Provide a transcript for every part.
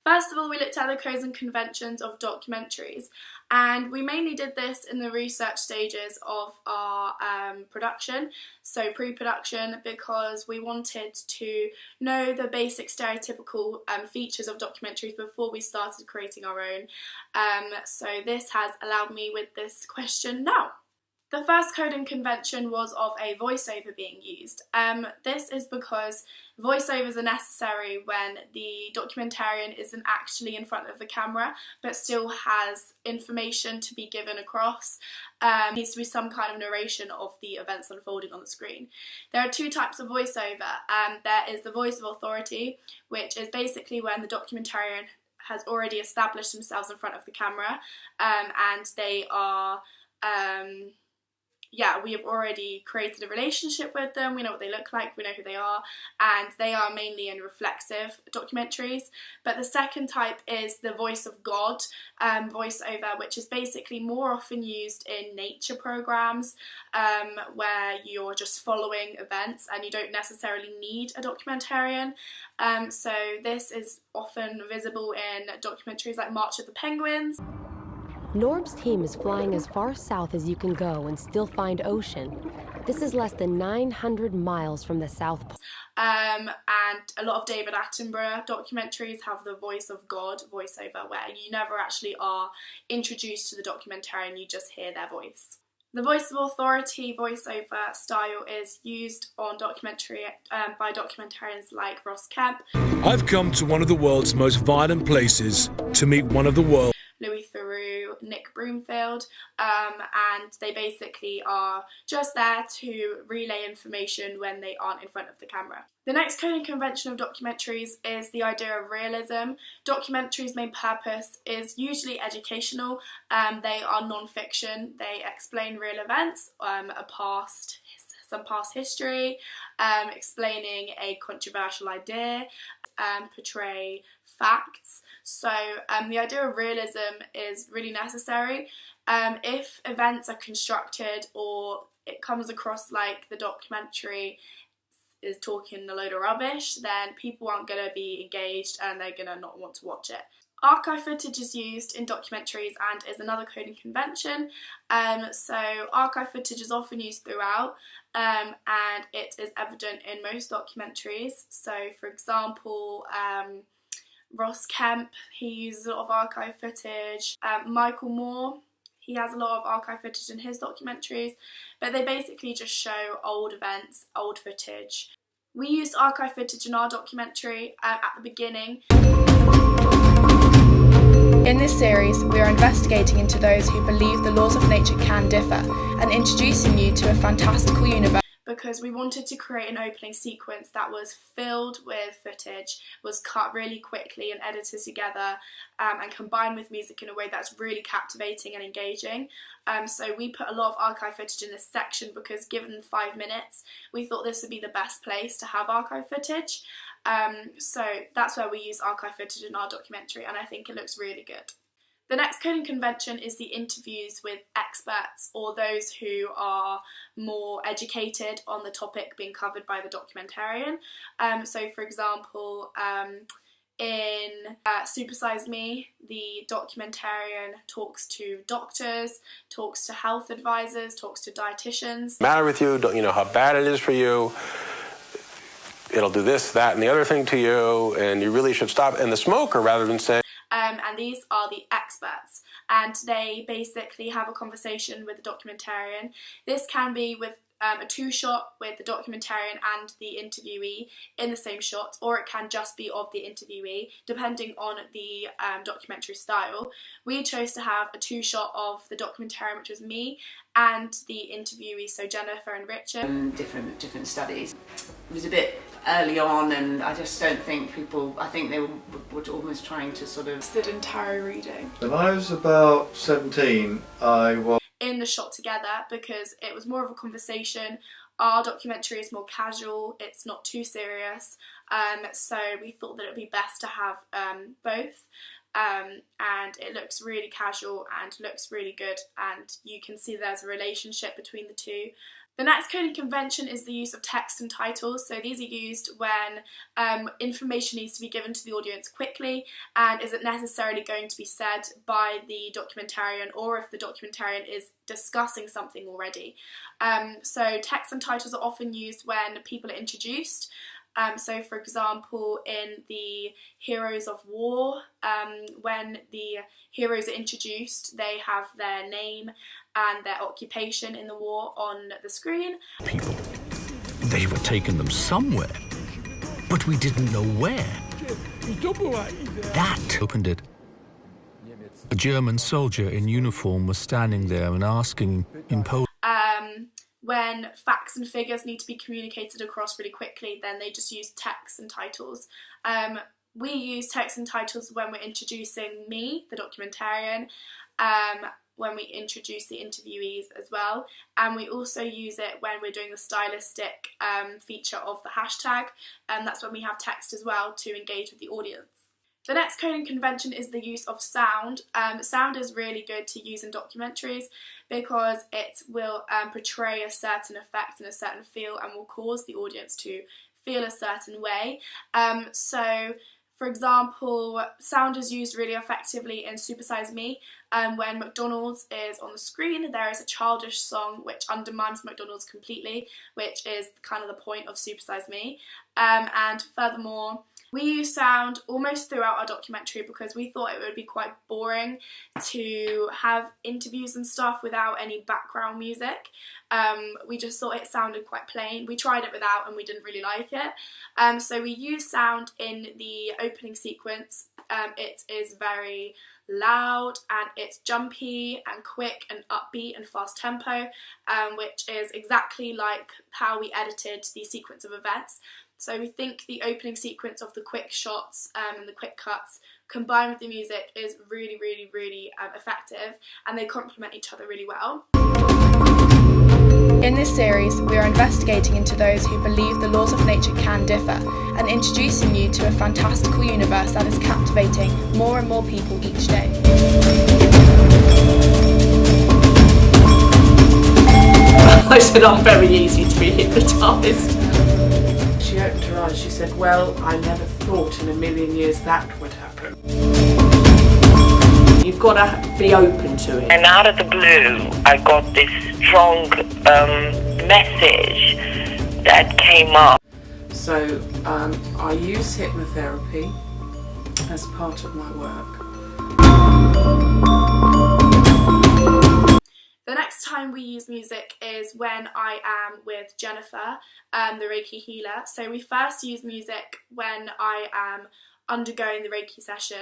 First of all, we looked at the codes and conventions of documentaries, and we mainly did this in the research stages of our production, so pre-production, because we wanted to know the basic stereotypical features of documentaries before we started creating our own. So this has allowed me with this question now. The first code and convention was of a voiceover being used. This is because voiceovers are necessary when the documentarian isn't actually in front of the camera but still has information to be given across. There needs to be some kind of narration of the events unfolding on the screen. There are two types of voiceover. There is the voice of authority, which is basically when the documentarian has already established themselves in front of the camera, and they are we have already created a relationship with them, we know what they look like, we know who they are, and they are mainly in reflexive documentaries. But the second type is the voice of God voiceover, which is basically more often used in nature programs, where you're just following events and you don't necessarily need a documentarian. So this is often visible in documentaries like March of the Penguins. Norb's team is flying as far south as you can go and still find ocean. This is less than 900 miles from the South Pole. And a lot of David Attenborough documentaries have the voice of God voiceover, where you never actually are introduced to the documentarian, you just hear their voice. The voice of authority voiceover style is used on documentary by documentarians like Ross Kemp. I've come to one of the world's most violent places to meet one of the world's Louis Theroux, Nick Broomfield, and they basically are just there to relay information when they aren't in front of the camera. The next code and convention of documentaries is the idea of realism. Documentaries' main purpose is usually educational. They are non-fiction. They explain real events, some past history, explaining a controversial idea, portray facts. So the idea of realism is really necessary. If events are constructed or it comes across like the documentary is talking a load of rubbish, then people aren't going to be engaged and they're going to not want to watch it. Archive footage is used in documentaries and is another code and convention. So archive footage is often used throughout, and it is evident in most documentaries. So for example, Ross Kemp, he uses a lot of archive footage. Michael Moore, he has a lot of archive footage in his documentaries, but they basically just show old events, old footage. We used archive footage in our documentary at the beginning. In this series, we are investigating into those who believe the laws of nature can differ and introducing you to a fantastical universe, because we wanted to create an opening sequence that was filled with footage, was cut really quickly and edited together, and combined with music in a way that's really captivating and engaging. So we put a lot of archive footage in this section because given 5 minutes, we thought this would be the best place to have archive footage. So that's where we use archive footage in our documentary, and I think it looks really good. The next code and convention is the interviews with experts or those who are more educated on the topic being covered by the documentarian. So for example, in Super Size Me, the documentarian talks to doctors, talks to health advisors, talks to dietitians. Matter with you, don't you know how bad it is for you? It'll do this, that, and the other thing to you, and you really should stop. And the smoker, rather than saying, and these are the experts, and they basically have a conversation with the documentarian. This can be with a two-shot with the documentarian and the interviewee in the same shot, or it can just be of the interviewee, depending on the documentary style. We chose to have a two-shot of the documentarian, which was me, and the interviewee, so Jennifer and Richard. Different studies. It was a bit early on, and I just don't think I think they were almost trying to sort of... Sedentary reading. When I was about 17, I was in the shot together because it was more of a conversation. Our documentary is more casual, it's not too serious, so we thought that it would be best to have both, and it looks really casual and looks really good, and you can see there's a relationship between the two. The next coding convention is the use of text and titles. So these are used when information needs to be given to the audience quickly and isn't necessarily going to be said by the documentarian, or if the documentarian is discussing something already. So text and titles are often used when people are introduced. So for example, in the Heroes of War, when the heroes are introduced, they have their name and their occupation in the war on the screen. People, they were taking them somewhere, but we didn't know where. That opened it. A German soldier in uniform was standing there and asking in Polish. When facts and figures need to be communicated across really quickly, then they just use text and titles. We use text and titles when we're introducing me, the documentarian, when we introduce the interviewees as well, and we also use it when we're doing the stylistic feature of the hashtag, and that's when we have text as well to engage with the audience. The next coding convention is the use of sound. Sound is really good to use in documentaries because it will portray a certain effect and a certain feel and will cause the audience to feel a certain way. So, for example, sound is used really effectively in Super Size Me. When McDonald's is on the screen, there is a childish song which undermines McDonald's completely, which is kind of the point of Super Size Me. And furthermore, we use sound almost throughout our documentary because we thought it would be quite boring to have interviews and stuff without any background music. We just thought it sounded quite plain. We tried it without and we didn't really like it. So we use sound in the opening sequence. It is very loud and it's jumpy and quick and upbeat and fast tempo, which is exactly like how we edited the sequence of events. So we think the opening sequence of the quick shots and the quick cuts combined with the music is really, really, really effective, and they complement each other really well. In this series, we are investigating into those who believe the laws of nature can differ and introducing you to a fantastical universe that is captivating more and more people each day. I said, I'm very easy to be hypnotised. She opened her eyes, she said, well, I never thought in a million years that would happen. You've got to be open to it. And out of the blue, I got this strong message that came up. So I use hypnotherapy as part of my work. The next time we use music is when I am with Jennifer, the Reiki healer. So we first use music when I am undergoing the Reiki session.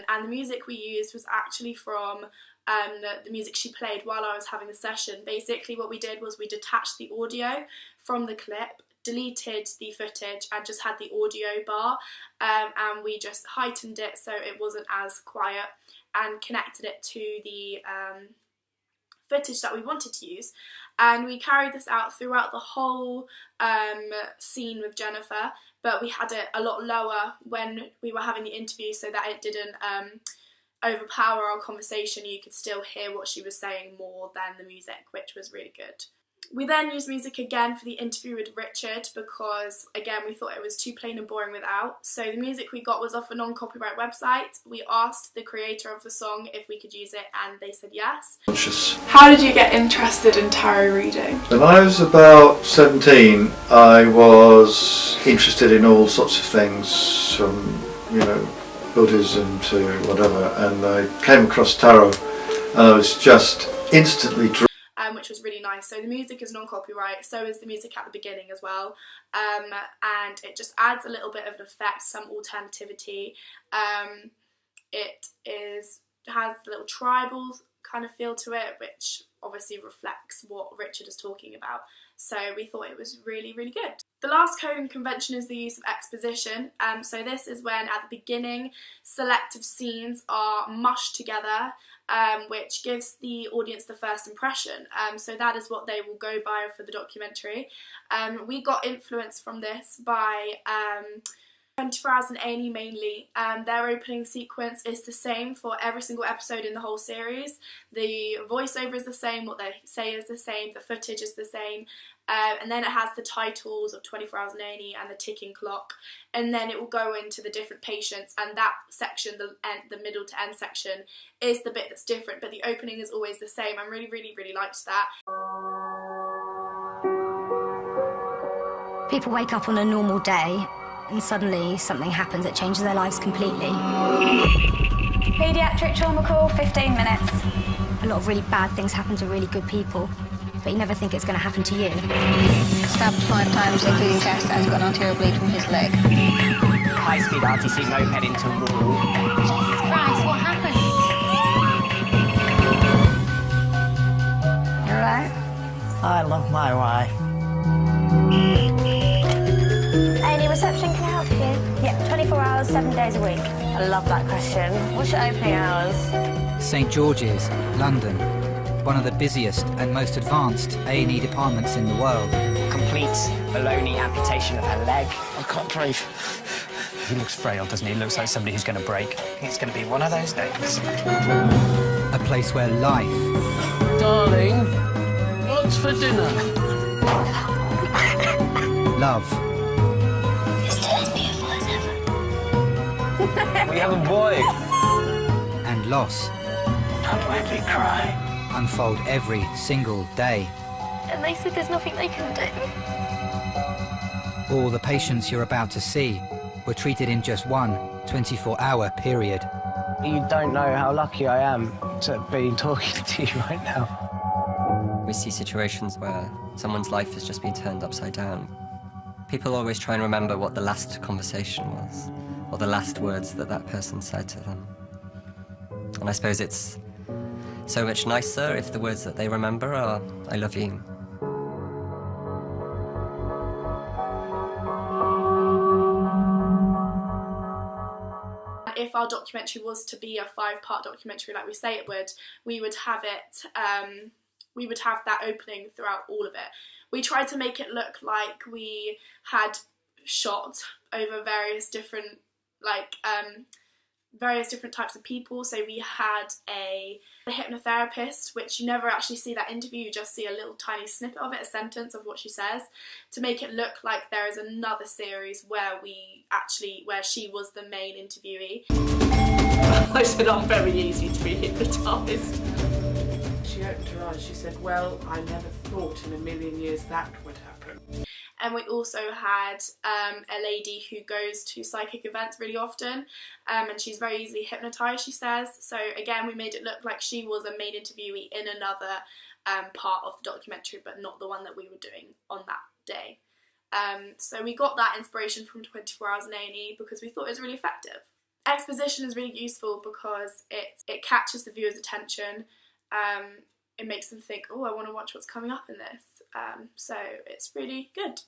And the music we used was actually from the music she played while I was having the session. Basically what we did was we detached the audio from the clip, deleted the footage and just had the audio bar, and we just heightened it so it wasn't as quiet and connected it to the footage that we wanted to use. And we carried this out throughout the whole scene with Jennifer, but we had it a lot lower when we were having the interview so that it didn't overpower our conversation. You could still hear what she was saying more than the music, which was really good. We then used music again for the interview with Richard because, again, we thought it was too plain and boring without. So the music we got was off a non-copyright website. We asked the creator of the song if we could use it and they said yes. How did you get interested in tarot reading? When I was about 17, I was interested in all sorts of things from, Buddhism to whatever, and I came across tarot and I was just instantly drawn. Which was really nice. So the music is non-copyright, so is the music at the beginning as well, and it just adds a little bit of an effect, some alternativity. It has a little tribal kind of feel to it, which obviously reflects what Richard is talking about. So we thought it was really, really good. The last code and convention is the use of exposition. So this is when at the beginning selective scenes are mushed together, which gives the audience the first impression. So that is what they will go by for the documentary. We got influence from this by 24 Hours and A&E mainly. Their opening sequence is the same for every single episode in the whole series. The voiceover is the same, what they say is the same, the footage is the same. And then it has the titles of 24 Hours and A&E and the ticking clock, and then it will go into the different patients, and that section, the middle to end section, is the bit that's different, but the opening is always the same. I really, really, really liked that. People wake up on a normal day and suddenly something happens that changes their lives completely. Paediatric trauma call, 15 minutes. A lot of really bad things happen to really good people, but you never think it's going to happen to you. Stabbed 5 times, including chest, and got an arterial bleed from his leg. High-speed RTC moped into wall. Jesus Christ, what happened? You alright? I love my wife. A&E reception, can I help you? Yeah, 24 hours, 7 days a week. I love that question. What's your opening hours? St George's, London. One of the busiest and most advanced A&E departments in the world. Complete baloney amputation of her leg. I can't breathe. He looks frail, doesn't he? He looks like somebody who's going to break. I think it's going to be one of those days. A place where life... Darling, what's for dinner? Love... It's still as beautiful as ever. We have a boy. And loss... Don't make me cry. Unfold every single day. And they said there's nothing they can do. All the patients you're about to see were treated in just one 24-hour period. You don't know how lucky I am to be talking to you right now. We see situations where someone's life has just been turned upside down. People always try and remember what the last conversation was, or the last words that that person said to them. And I suppose it's so much nicer if the words that they remember are, I love you. If our documentary was to be a 5-part documentary like we say it would, we would have it, we would have that opening throughout all of it. We tried to make it look like we had shot over various different, various different types of people. So we had a hypnotherapist, which you never actually see that interview, you just see a little tiny snippet of it, a sentence of what she says, to make it look like there is another series where she was the main interviewee. I said, I'm very easy to be hypnotised. She opened her eyes, she said, well, I never thought in a million years that would happen. And we also had a lady who goes to psychic events really often, and she's very easily hypnotised, she says. So again, we made it look like she was a main interviewee in another part of the documentary, but not the one that we were doing on that day. So we got that inspiration from 24 Hours and A&E because we thought it was really effective. Exposition is really useful because it catches the viewer's attention. It makes them think, oh, I want to watch what's coming up in this. So it's really good.